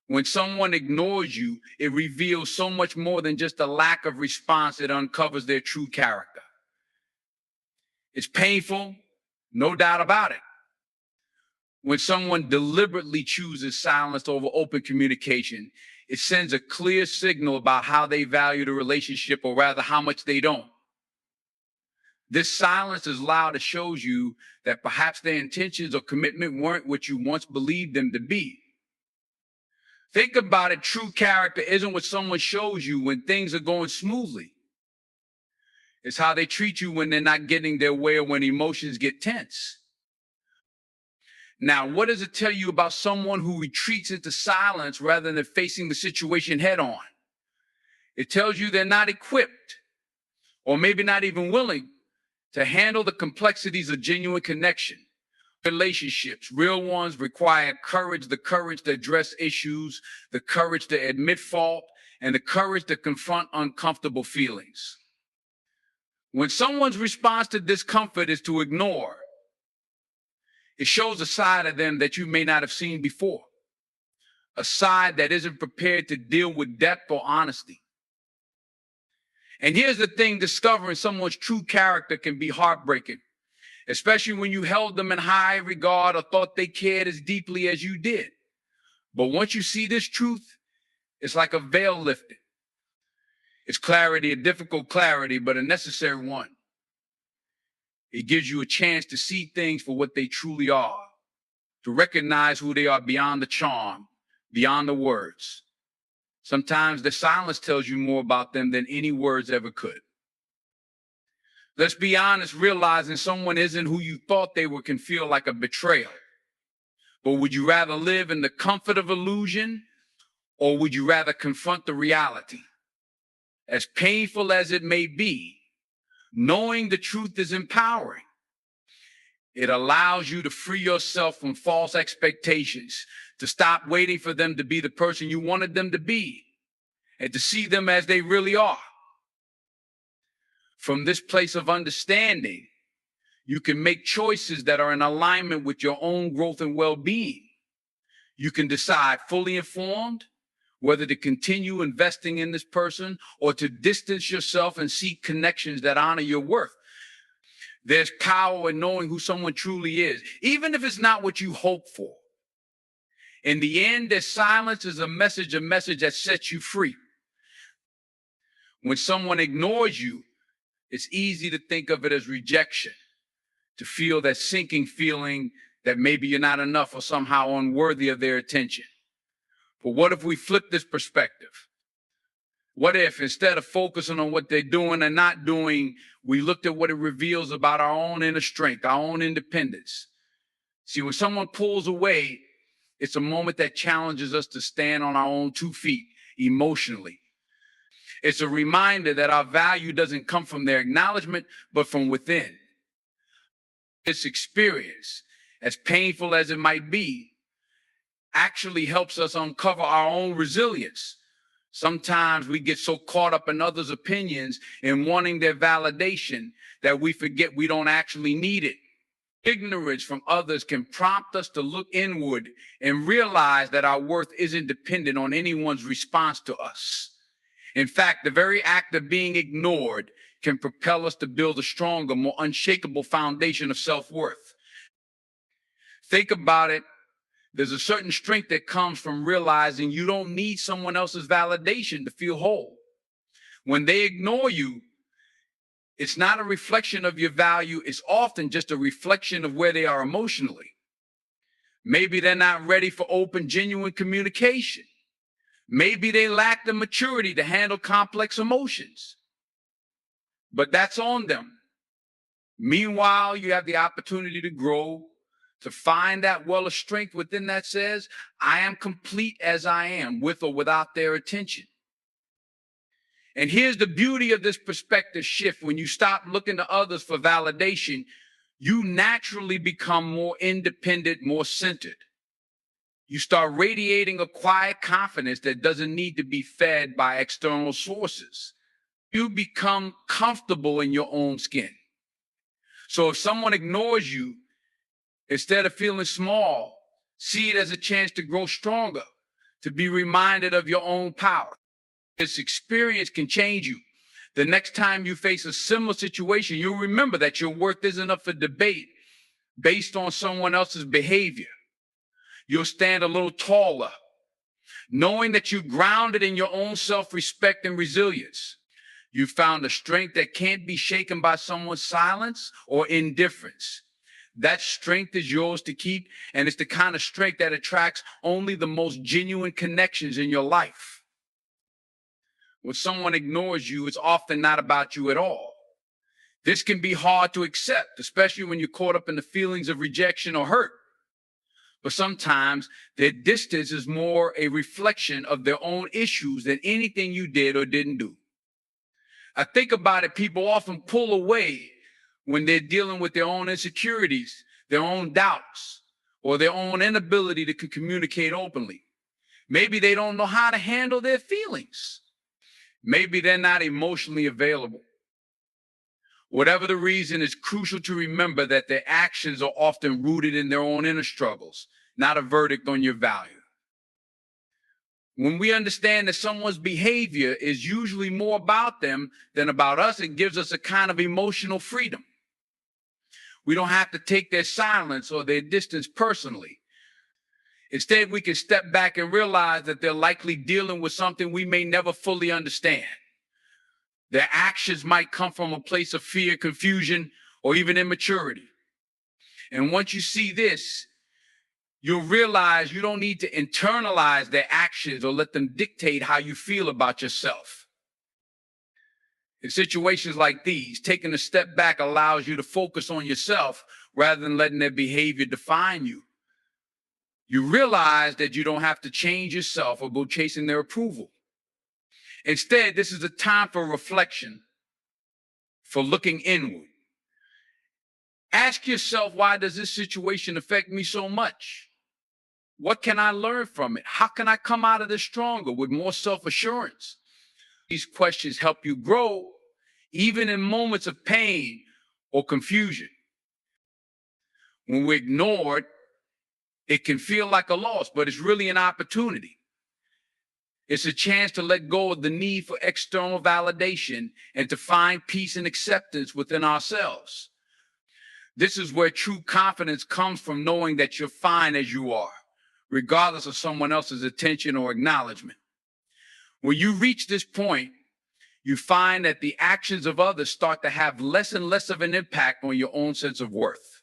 When someone ignores you, it reveals so much more than just a lack of response. It uncovers their true character. It's painful, no doubt about it. When someone deliberately chooses silence over open communication, it sends a clear signal about how they value the relationship, or rather how much they don't. This silence is loud. It shows you that perhaps their intentions or commitment weren't what you once believed them to be. Think about it. True character isn't what someone shows you when things are going smoothly. It's how they treat you when they're not getting their way or when emotions get tense. Now, what does it tell you about someone who retreats into silence rather than facing the situation head on? It tells you they're not equipped, or maybe not even willing, to handle the complexities of genuine connection. Relationships, real ones, require courage, the courage to address issues, the courage to admit fault, and the courage to confront uncomfortable feelings. When someone's response to discomfort is to ignore, it shows a side of them that you may not have seen before, a side that isn't prepared to deal with depth or honesty. And here's the thing, discovering someone's true character can be heartbreaking, especially when you held them in high regard or thought they cared as deeply as you did. But once you see this truth, it's like a veil lifted. It's clarity, a difficult clarity, but a necessary one. It gives you a chance to see things for what they truly are, to recognize who they are beyond the charm, beyond the words. Sometimes the silence tells you more about them than any words ever could. Let's be honest, realizing someone isn't who you thought they were can feel like a betrayal. But would you rather live in the comfort of illusion, or would you rather confront the reality? As painful as it may be, knowing the truth is empowering. It allows you to free yourself from false expectations, to stop waiting for them to be the person you wanted them to be, and to see them as they really are. From this place of understanding, you can make choices that are in alignment with your own growth and well-being. You can decide, fully informed, whether to continue investing in this person or to distance yourself and seek connections that honor your worth. There's power in knowing who someone truly is, even if it's not what you hope for. In the end, their silence is a message that sets you free. When someone ignores you, it's easy to think of it as rejection, to feel that sinking feeling that maybe you're not enough or somehow unworthy of their attention. But what if we flip this perspective? What if, instead of focusing on what they're doing and not doing, we looked at what it reveals about our own inner strength, our own independence? See, when someone pulls away, it's a moment that challenges us to stand on our own 2 feet emotionally. It's a reminder that our value doesn't come from their acknowledgement, but from within. This experience, as painful as it might be, actually helps us uncover our own resilience. Sometimes we get so caught up in others' opinions and wanting their validation that we forget we don't actually need it. Ignorance from others can prompt us to look inward and realize that our worth isn't dependent on anyone's response to us. In fact, the very act of being ignored can propel us to build a stronger, more unshakable foundation of self-worth. Think about it. There's a certain strength that comes from realizing you don't need someone else's validation to feel whole. When they ignore you, it's not a reflection of your value. It's often just a reflection of where they are emotionally. Maybe they're not ready for open, genuine communication. Maybe they lack the maturity to handle complex emotions. But that's on them. Meanwhile, you have the opportunity to grow, to find that well of strength within that says, I am complete as I am, with or without their attention. And here's the beauty of this perspective shift. When you stop looking to others for validation, you naturally become more independent, more centered. You start radiating a quiet confidence that doesn't need to be fed by external sources. You become comfortable in your own skin. So if someone ignores you, instead of feeling small, see it as a chance to grow stronger, to be reminded of your own power. This experience can change you. The next time you face a similar situation, you'll remember that your worth isn't up for debate based on someone else's behavior. You'll stand a little taller, knowing that you're grounded in your own self-respect and resilience. You found a strength that can't be shaken by someone's silence or indifference. That strength is yours to keep, and it's the kind of strength that attracts only the most genuine connections in your life. When someone ignores you, it's often not about you at all. This can be hard to accept, especially when you're caught up in the feelings of rejection or hurt. But sometimes their distance is more a reflection of their own issues than anything you did or didn't do. I think about it, people often pull away when they're dealing with their own insecurities, their own doubts, or their own inability to communicate openly. Maybe they don't know how to handle their feelings. Maybe they're not emotionally available. Whatever the reason, it's crucial to remember that their actions are often rooted in their own inner struggles, not a verdict on your value. When we understand that someone's behavior is usually more about them than about us, it gives us a kind of emotional freedom. We don't have to take their silence or their distance personally. Instead, we can step back and realize that they're likely dealing with something we may never fully understand. Their actions might come from a place of fear, confusion, or even immaturity. And once you see this, you'll realize you don't need to internalize their actions or let them dictate how you feel about yourself. In situations like these, taking a step back allows you to focus on yourself rather than letting their behavior define you. You realize that you don't have to change yourself or go chasing their approval. Instead, this is a time for reflection, for looking inward. Ask yourself, why does this situation affect me so much? What can I learn from it? How can I come out of this stronger with more self-assurance? These questions help you grow, even in moments of pain or confusion. When we're ignored, it can feel like a loss, but it's really an opportunity. It's a chance to let go of the need for external validation and to find peace and acceptance within ourselves. This is where true confidence comes from, knowing that you're fine as you are, regardless of someone else's attention or acknowledgement. When you reach this point, you find that the actions of others start to have less and less of an impact on your own sense of worth.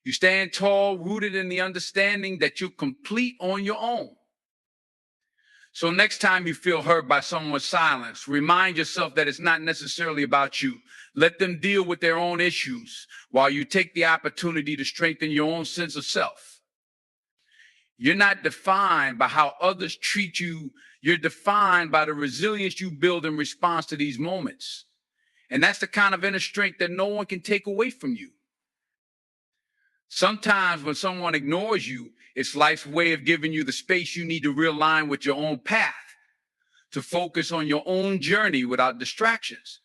You stand tall, rooted in the understanding that you're complete on your own. So next time you feel hurt by someone's silence, remind yourself that it's not necessarily about you. Let them deal with their own issues while you take the opportunity to strengthen your own sense of self. You're not defined by how others treat you. You're defined by the resilience you build in response to these moments. And that's the kind of inner strength that no one can take away from you. Sometimes when someone ignores you, it's life's way of giving you the space you need to realign with your own path, to focus on your own journey without distractions.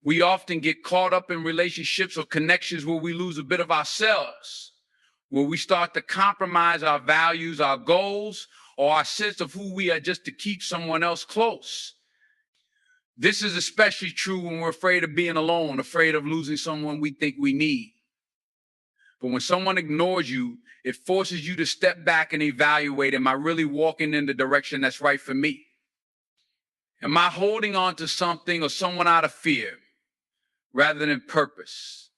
We often get caught up in relationships or connections where we lose a bit of ourselves, where we start to compromise our values, our goals, or our sense of who we are just to keep someone else close. This is especially true when we're afraid of being alone, afraid of losing someone we think we need. But when someone ignores you, it forces you to step back and evaluate, am I really walking in the direction that's right for me? Am I holding on to something or someone out of fear rather than purpose?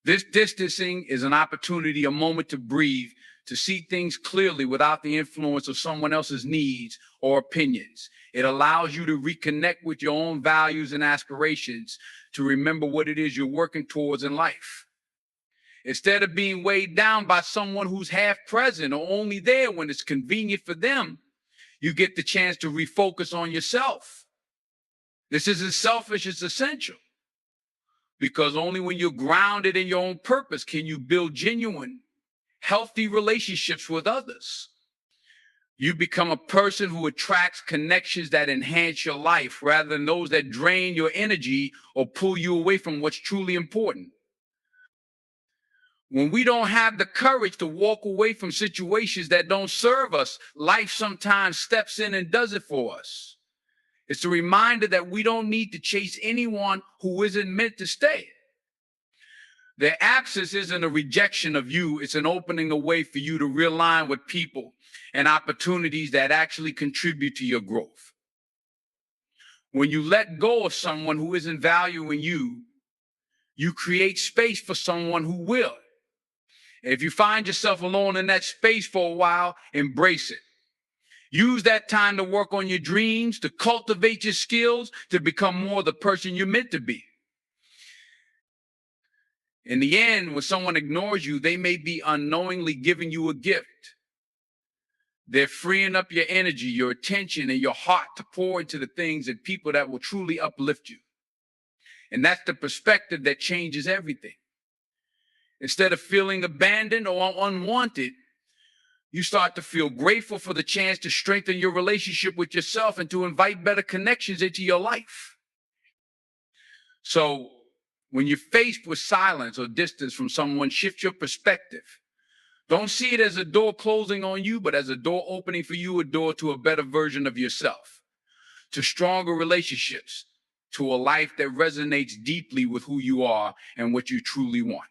This distancing is an opportunity, a moment to breathe, to see things clearly without the influence of someone else's needs or opinions. It allows you to reconnect with your own values and aspirations, to remember what it is you're working towards in life. Instead of being weighed down by someone who's half present or only there when it's convenient for them, you get the chance to refocus on yourself. This isn't selfish, it's essential. Because only when you're grounded in your own purpose can you build genuine, healthy relationships with others. You become a person who attracts connections that enhance your life rather than those that drain your energy or pull you away from what's truly important. When we don't have the courage to walk away from situations that don't serve us, life sometimes steps in and does it for us. It's a reminder that we don't need to chase anyone who isn't meant to stay. Their absence isn't a rejection of you. It's an opening a way for you to realign with people and opportunities that actually contribute to your growth. When you let go of someone who isn't valuing you, you create space for someone who will. And if you find yourself alone in that space for a while, embrace it. Use that time to work on your dreams, to cultivate your skills, to become more the person you're meant to be. In the end, when someone ignores you, they may be unknowingly giving you a gift. They're freeing up your energy, your attention, and your heart to pour into the things and people that will truly uplift you. And that's the perspective that changes everything. Instead of feeling abandoned or unwanted, you start to feel grateful for the chance to strengthen your relationship with yourself and to invite better connections into your life. So when you're faced with silence or distance from someone, shift your perspective. Don't see it as a door closing on you, but as a door opening for you, a door to a better version of yourself, to stronger relationships, to a life that resonates deeply with who you are and what you truly want.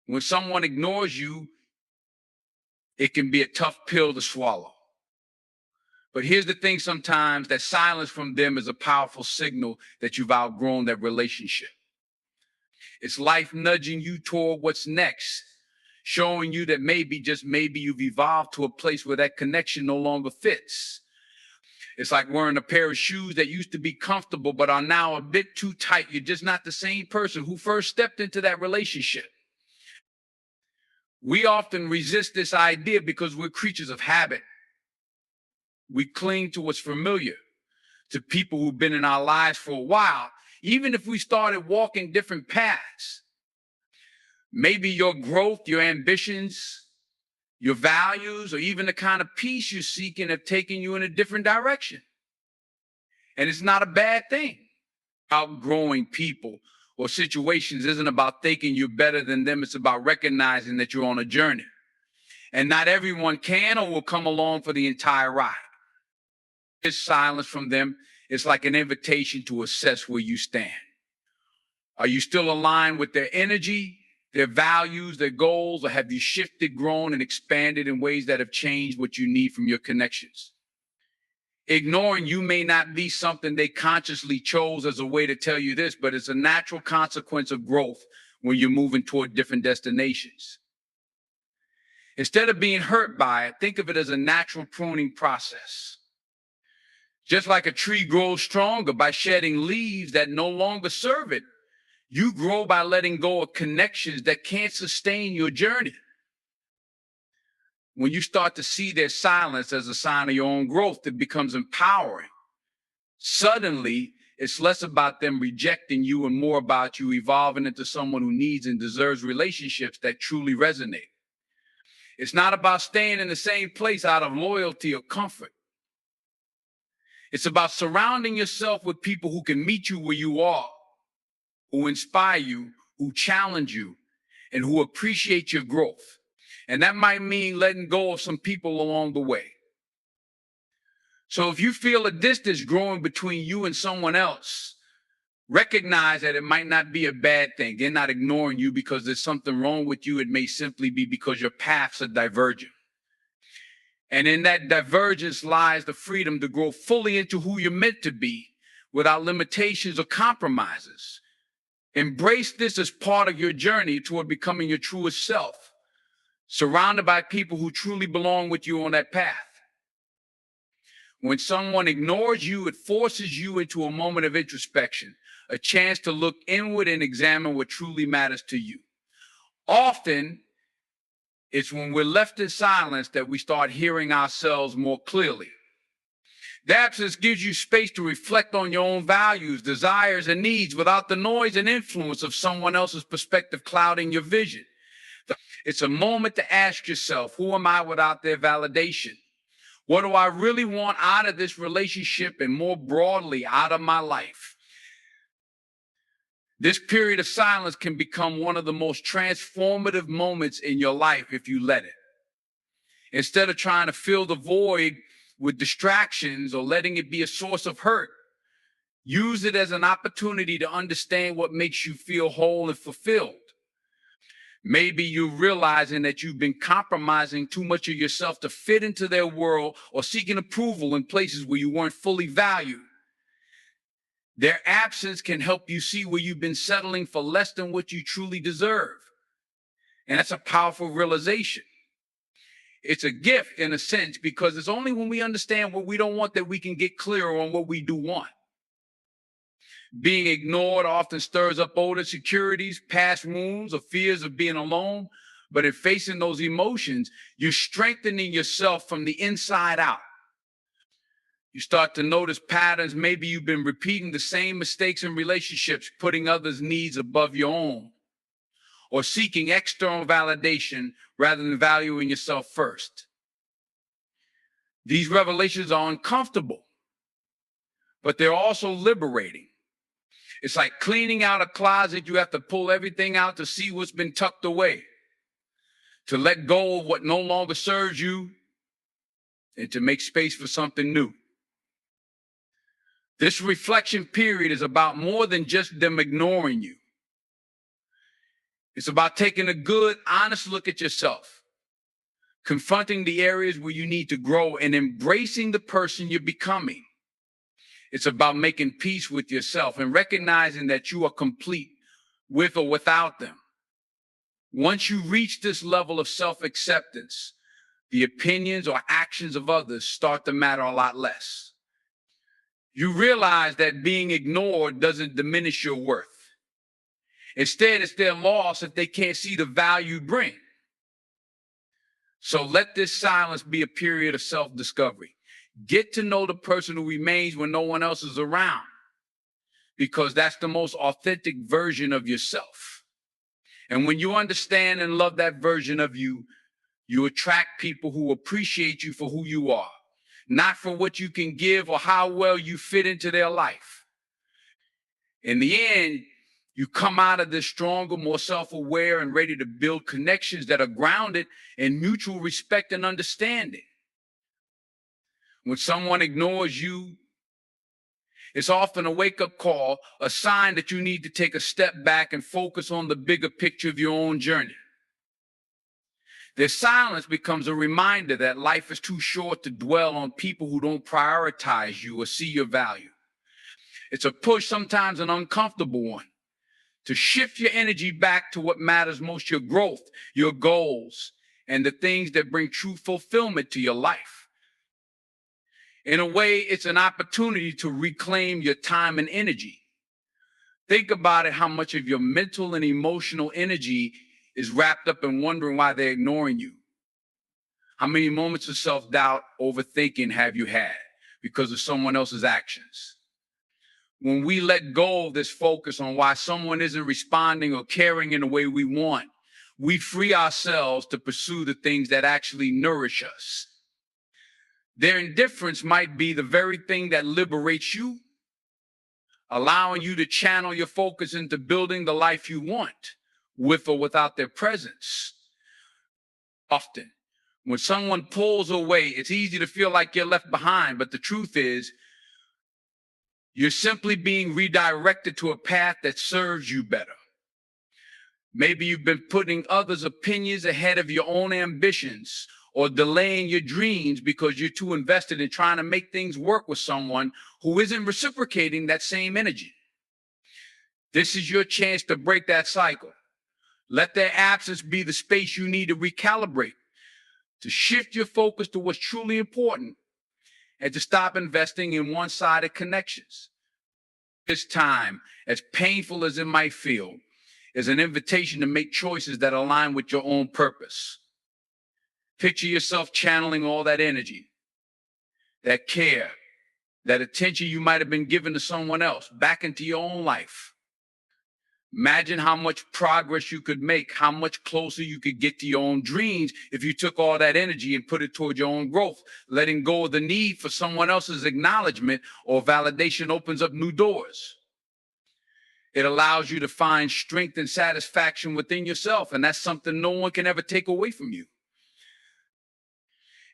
When someone ignores you, it can be a tough pill to swallow. But here's the thing sometimes, that silence from them is a powerful signal that you've outgrown that relationship. It's life nudging you toward what's next, showing you that maybe, just maybe, you've evolved to a place where that connection no longer fits. It's like wearing a pair of shoes that used to be comfortable but are now a bit too tight. You're just not the same person who first stepped into that relationship. We often resist this idea because we're creatures of habit. We cling to what's familiar, to people who've been in our lives for a while, even if we started walking different paths. Maybe your growth, your ambitions, your values, or even the kind of peace you're seeking have taken you in a different direction. And it's not a bad thing. Outgrowing people or situations isn't about thinking you're better than them. It's about recognizing that you're on a journey. And not everyone can or will come along for the entire ride. This silence from them is like an invitation to assess where you stand. Are you still aligned with their energy, their values, their goals, or have you shifted, grown, and expanded in ways that have changed what you need from your connections? Ignoring you may not be something they consciously chose as a way to tell you this, but it's a natural consequence of growth when you're moving toward different destinations. Instead of being hurt by it, think of it as a natural pruning process. Just like a tree grows stronger by shedding leaves that no longer serve it, you grow by letting go of connections that can't sustain your journey. When you start to see their silence as a sign of your own growth, it becomes empowering. Suddenly, it's less about them rejecting you and more about you evolving into someone who needs and deserves relationships that truly resonate. It's not about staying in the same place out of loyalty or comfort. It's about surrounding yourself with people who can meet you where you are, who inspire you, who challenge you, and who appreciate your growth. And that might mean letting go of some people along the way. So if you feel a distance growing between you and someone else, recognize that it might not be a bad thing. They're not ignoring you because there's something wrong with you. It may simply be because your paths are divergent. And in that divergence lies the freedom to grow fully into who you're meant to be without limitations or compromises. Embrace this as part of your journey toward becoming your truest self, surrounded by people who truly belong with you on that path. When someone ignores you, it forces you into a moment of introspection, a chance to look inward and examine what truly matters to you. Often, it's when we're left in silence that we start hearing ourselves more clearly. The absence gives you space to reflect on your own values, desires, and needs without the noise and influence of someone else's perspective clouding your vision. It's a moment to ask yourself, who am I without their validation? What do I really want out of this relationship and more broadly out of my life? This period of silence can become one of the most transformative moments in your life if you let it. Instead of trying to fill the void with distractions or letting it be a source of hurt, use it as an opportunity to understand what makes you feel whole and fulfilled. Maybe you're realizing that you've been compromising too much of yourself to fit into their world or seeking approval in places where you weren't fully valued. Their absence can help you see where you've been settling for less than what you truly deserve. And that's a powerful realization. It's a gift in a sense, because it's only when we understand what we don't want that we can get clearer on what we do want. Being ignored often stirs up old insecurities, past wounds, or fears of being alone. But in facing those emotions, you're strengthening yourself from the inside out. You start to notice patterns. Maybe you've been repeating the same mistakes in relationships, putting others' needs above your own, or seeking external validation rather than valuing yourself first. These revelations are uncomfortable, but they're also liberating. It's like cleaning out a closet. You have to pull everything out to see what's been tucked away, to let go of what no longer serves you, and to make space for something new. This reflection period is about more than just them ignoring you. It's about taking a good, honest look at yourself, confronting the areas where you need to grow, and embracing the person you're becoming. It's about making peace with yourself and recognizing that you are complete with or without them. Once you reach this level of self-acceptance, the opinions or actions of others start to matter a lot less. You realize that being ignored doesn't diminish your worth. Instead, it's their loss if they can't see the value you bring. So let this silence be a period of self-discovery. Get to know the person who remains when no one else is around, because that's the most authentic version of yourself. And when you understand and love that version of you, you attract people who appreciate you for who you are, not for what you can give or how well you fit into their life. In the end, you come out of this stronger, more self-aware, and ready to build connections that are grounded in mutual respect and understanding. When someone ignores you, it's often a wake-up call, a sign that you need to take a step back and focus on the bigger picture of your own journey. Their silence becomes a reminder that life is too short to dwell on people who don't prioritize you or see your value. It's a push, sometimes an uncomfortable one, to shift your energy back to what matters most: your growth, your goals, and the things that bring true fulfillment to your life. In a way, it's an opportunity to reclaim your time and energy. Think about it, how much of your mental and emotional energy is wrapped up in wondering why they're ignoring you. How many moments of self-doubt, overthinking have you had because of someone else's actions? When we let go of this focus on why someone isn't responding or caring in the way we want, we free ourselves to pursue the things that actually nourish us. Their indifference might be the very thing that liberates you, allowing you to channel your focus into building the life you want, with or without their presence. Often, when someone pulls away, it's easy to feel like you're left behind, but the truth is, you're simply being redirected to a path that serves you better. Maybe you've been putting others' opinions ahead of your own ambitions, or delaying your dreams because you're too invested in trying to make things work with someone who isn't reciprocating that same energy. This is your chance to break that cycle. Let their absence be the space you need to recalibrate, to shift your focus to what's truly important, and to stop investing in one-sided connections. This time, as painful as it might feel, is an invitation to make choices that align with your own purpose. Picture yourself channeling all that energy, that care, that attention you might have been given to someone else back into your own life. Imagine how much progress you could make, how much closer you could get to your own dreams if you took all that energy and put it toward your own growth. Letting go of the need for someone else's acknowledgement or validation opens up new doors. It allows you to find strength and satisfaction within yourself, and that's something no one can ever take away from you.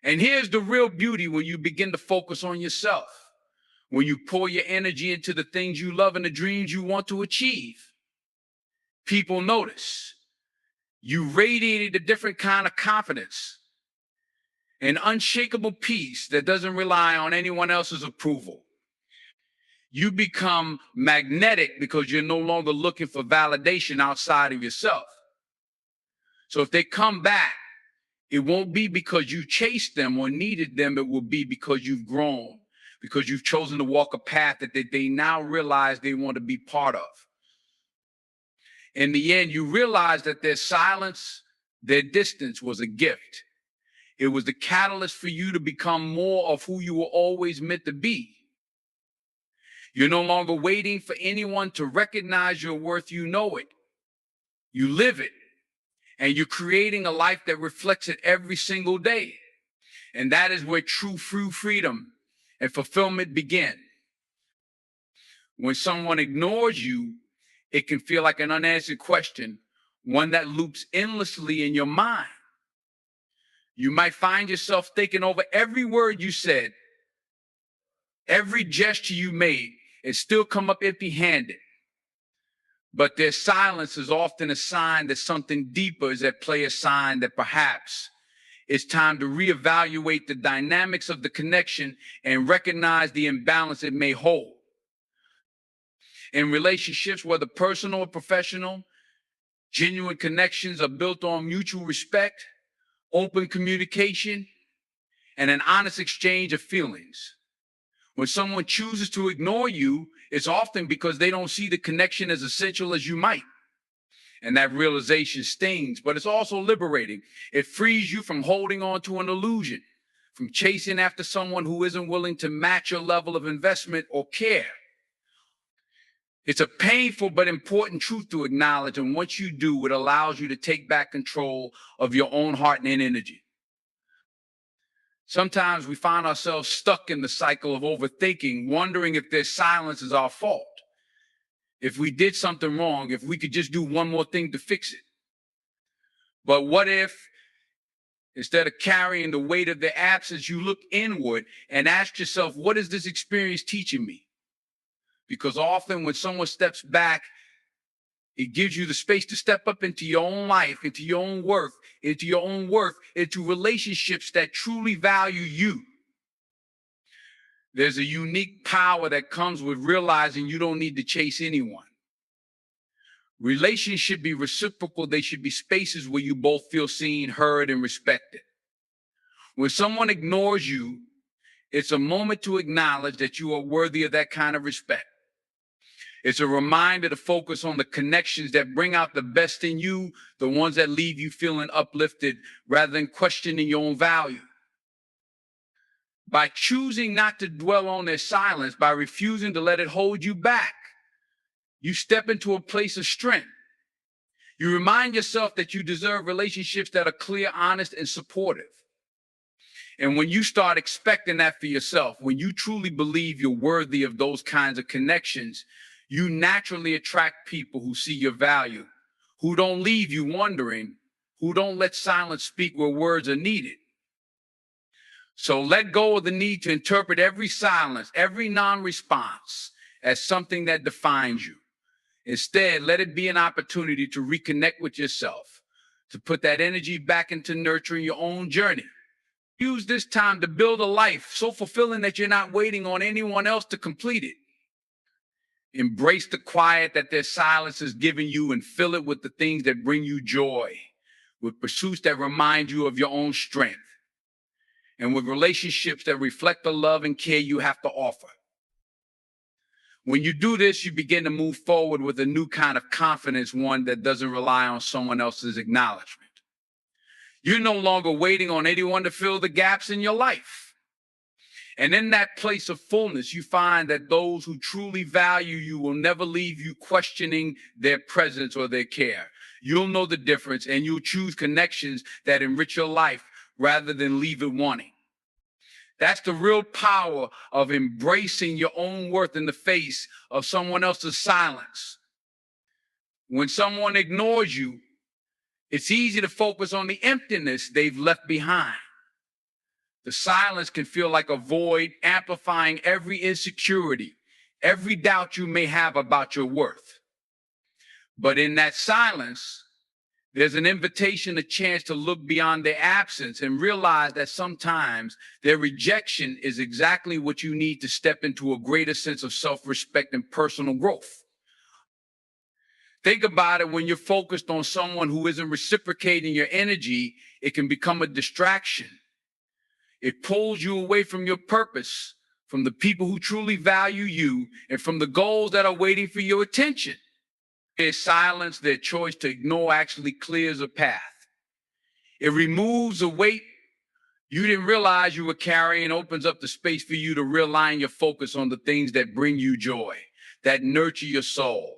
And here's the real beauty when you begin to focus on yourself, when you pour your energy into the things you love and the dreams you want to achieve. People notice. You radiated a different kind of confidence, an unshakable peace that doesn't rely on anyone else's approval. You become magnetic because you're no longer looking for validation outside of yourself. So if they come back, it won't be because you chased them or needed them. It will be because you've grown, because you've chosen to walk a path that they now realize they want to be part of. In the end, you realize that their silence, their distance was a gift. It was the catalyst for you to become more of who you were always meant to be. You're no longer waiting for anyone to recognize your worth. You know it. You live it. And you're creating a life that reflects it every single day. And that is where true freedom and fulfillment begin. When someone ignores you, it can feel like an unanswered question, one that loops endlessly in your mind. You might find yourself thinking over every word you said, every gesture you made, and still come up empty-handed. But their silence is often a sign that something deeper is at play, a sign that perhaps it's time to reevaluate the dynamics of the connection and recognize the imbalance it may hold. In relationships, whether personal or professional, genuine connections are built on mutual respect, open communication, and an honest exchange of feelings. When someone chooses to ignore you, it's often because they don't see the connection as essential as you might. And that realization stings, but it's also liberating. It frees you from holding on to an illusion, from chasing after someone who isn't willing to match your level of investment or care. It's a painful but important truth to acknowledge, and once you do, it allows you to take back control of your own heart and energy. Sometimes we find ourselves stuck in the cycle of overthinking, wondering if their silence is our fault, if we did something wrong, if we could just do one more thing to fix it. But what if, instead of carrying the weight of their absence, you look inward and ask yourself, what is this experience teaching me? Because often when someone steps back, it gives you the space to step up into your own life, into your own worth, into relationships that truly value you. There's a unique power that comes with realizing you don't need to chase anyone. Relations should be reciprocal. They should be spaces where you both feel seen, heard, and respected. When someone ignores you, it's a moment to acknowledge that you are worthy of that kind of respect. It's a reminder to focus on the connections that bring out the best in you, the ones that leave you feeling uplifted rather than questioning your own value. By choosing not to dwell on their silence, by refusing to let it hold you back, you step into a place of strength. You remind yourself that you deserve relationships that are clear, honest, and supportive. And when you start expecting that for yourself, when you truly believe you're worthy of those kinds of connections, you naturally attract people who see your value, who don't leave you wondering, who don't let silence speak where words are needed. So let go of the need to interpret every silence, every non-response as something that defines you. Instead, let it be an opportunity to reconnect with yourself, to put that energy back into nurturing your own journey. Use this time to build a life so fulfilling that you're not waiting on anyone else to complete it. Embrace the quiet that their silence is giving you and fill it with the things that bring you joy, with pursuits that remind you of your own strength, and with relationships that reflect the love and care you have to offer. When you do this, you begin to move forward with a new kind of confidence, one that doesn't rely on someone else's acknowledgement. You're no longer waiting on anyone to fill the gaps in your life. And in that place of fullness, you find that those who truly value you will never leave you questioning their presence or their care. You'll know the difference, and you'll choose connections that enrich your life rather than leave it wanting. That's the real power of embracing your own worth in the face of someone else's silence. When someone ignores you, it's easy to focus on the emptiness they've left behind. The silence can feel like a void, amplifying every insecurity, every doubt you may have about your worth. But in that silence, there's an invitation, a chance to look beyond their absence and realize that sometimes their rejection is exactly what you need to step into a greater sense of self-respect and personal growth. Think about it: when you're focused on someone who isn't reciprocating your energy, it can become a distraction. It pulls you away from your purpose, from the people who truly value you, and from the goals that are waiting for your attention. Their silence, their choice to ignore, actually clears a path. It removes a weight you didn't realize you were carrying, opens up the space for you to realign your focus on the things that bring you joy, that nurture your soul,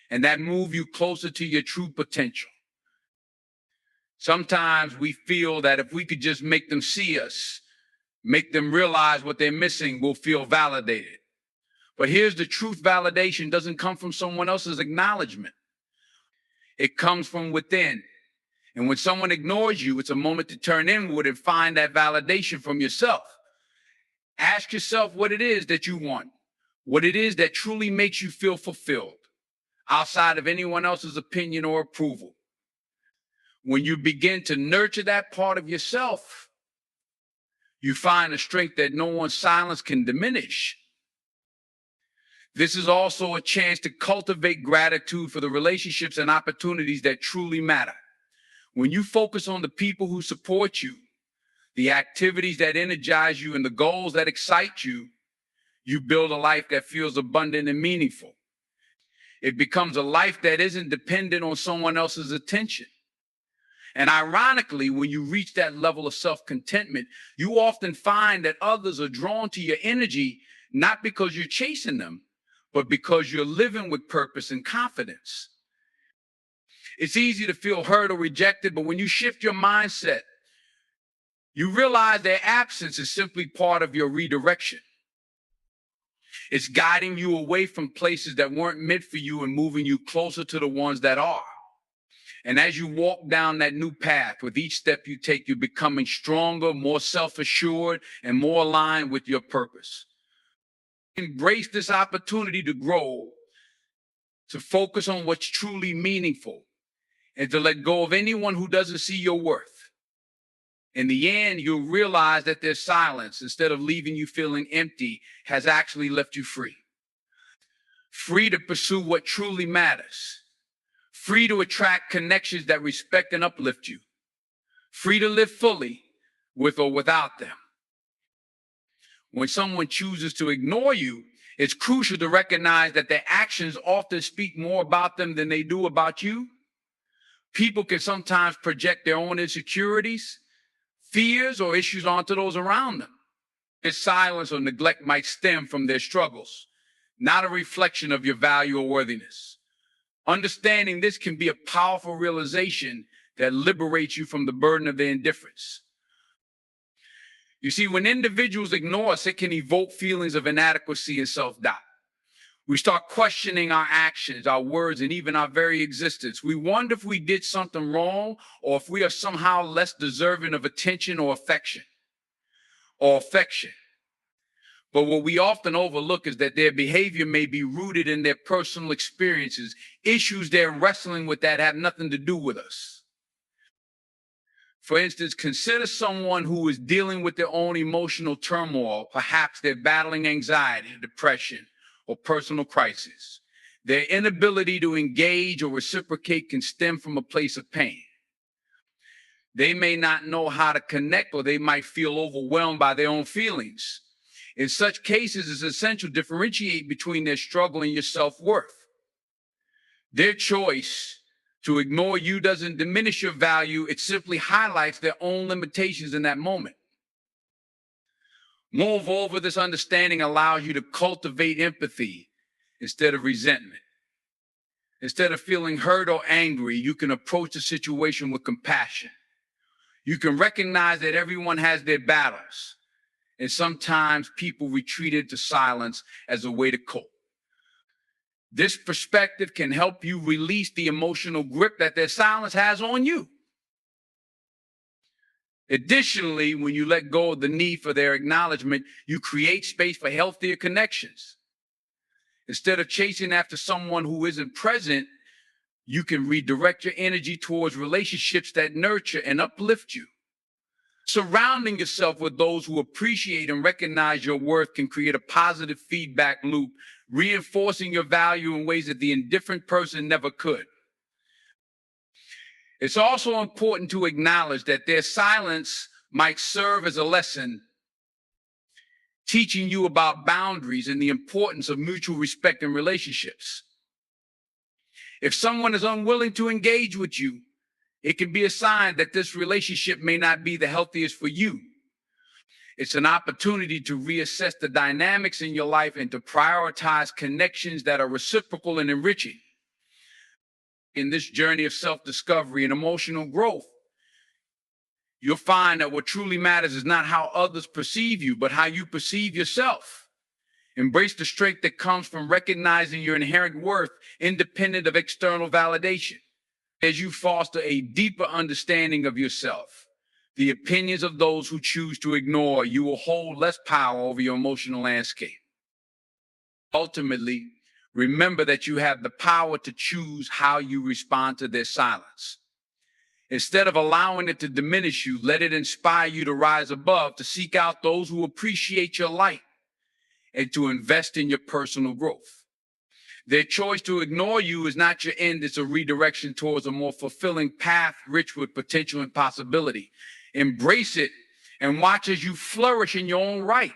and that move you closer to your true potential. Sometimes we feel that if we could just make them see us, make them realize what they're missing, we'll feel validated. But here's the truth: validation doesn't come from someone else's acknowledgement. It comes from within. And when someone ignores you, it's a moment to turn inward and find that validation from yourself. Ask yourself what it is that you want, what it is that truly makes you feel fulfilled, outside of anyone else's opinion or approval. When you begin to nurture that part of yourself, you find a strength that no one's silence can diminish. This is also a chance to cultivate gratitude for the relationships and opportunities that truly matter. When you focus on the people who support you, the activities that energize you, and the goals that excite you, you build a life that feels abundant and meaningful. It becomes a life that isn't dependent on someone else's attention. And ironically, when you reach that level of self-contentment, you often find that others are drawn to your energy, not because you're chasing them, but because you're living with purpose and confidence. It's easy to feel hurt or rejected, but when you shift your mindset, you realize their absence is simply part of your redirection. It's guiding you away from places that weren't meant for you and moving you closer to the ones that are. And as you walk down that new path, with each step you take, you're becoming stronger, more self-assured, and more aligned with your purpose. Embrace this opportunity to grow, to focus on what's truly meaningful, and to let go of anyone who doesn't see your worth. In the end, you'll realize that their silence, instead of leaving you feeling empty, has actually left you free. Free to pursue what truly matters. Free to attract connections that respect and uplift you. Free to live fully, with or without them. When someone chooses to ignore you, it's crucial to recognize that their actions often speak more about them than they do about you. People can sometimes project their own insecurities, fears, or issues onto those around them. Their silence or neglect might stem from their struggles, not a reflection of your value or worthiness. Understanding this can be a powerful realization that liberates you from the burden of their indifference. You see, when individuals ignore us, it can evoke feelings of inadequacy and self-doubt. We start questioning our actions, our words, and even our very existence. We wonder if we did something wrong, or if we are somehow less deserving of attention or affection. But what we often overlook is that their behavior may be rooted in their personal experiences, issues they're wrestling with that have nothing to do with us. For instance, consider someone who is dealing with their own emotional turmoil. Perhaps they're battling anxiety, depression, or personal crisis. Their inability to engage or reciprocate can stem from a place of pain. They may not know how to connect, or they might feel overwhelmed by their own feelings. In such cases, it's essential to differentiate between their struggle and your self-worth. Their choice to ignore you doesn't diminish your value, it simply highlights their own limitations in that moment. Moreover, this understanding allows you to cultivate empathy instead of resentment. Instead of feeling hurt or angry, you can approach the situation with compassion. You can recognize that everyone has their battles, and sometimes people retreat into silence as a way to cope. This perspective can help you release the emotional grip that their silence has on you. Additionally, when you let go of the need for their acknowledgement, you create space for healthier connections. Instead of chasing after someone who isn't present, you can redirect your energy towards relationships that nurture and uplift you. Surrounding yourself with those who appreciate and recognize your worth can create a positive feedback loop, reinforcing your value in ways that the indifferent person never could. It's also important to acknowledge that their silence might serve as a lesson, teaching you about boundaries and the importance of mutual respect in relationships. If someone is unwilling to engage with you, it can be a sign that this relationship may not be the healthiest for you. It's an opportunity to reassess the dynamics in your life and to prioritize connections that are reciprocal and enriching. In this journey of self-discovery and emotional growth, you'll find that what truly matters is not how others perceive you, but how you perceive yourself. Embrace the strength that comes from recognizing your inherent worth, independent of external validation. As you foster a deeper understanding of yourself, the opinions of those who choose to ignore you will hold less power over your emotional landscape. Ultimately, remember that you have the power to choose how you respond to their silence. Instead of allowing it to diminish you, let it inspire you to rise above, to seek out those who appreciate your light, and to invest in your personal growth. Their choice to ignore you is not your end, it's a redirection towards a more fulfilling path rich with potential and possibility. Embrace it and watch as you flourish in your own right.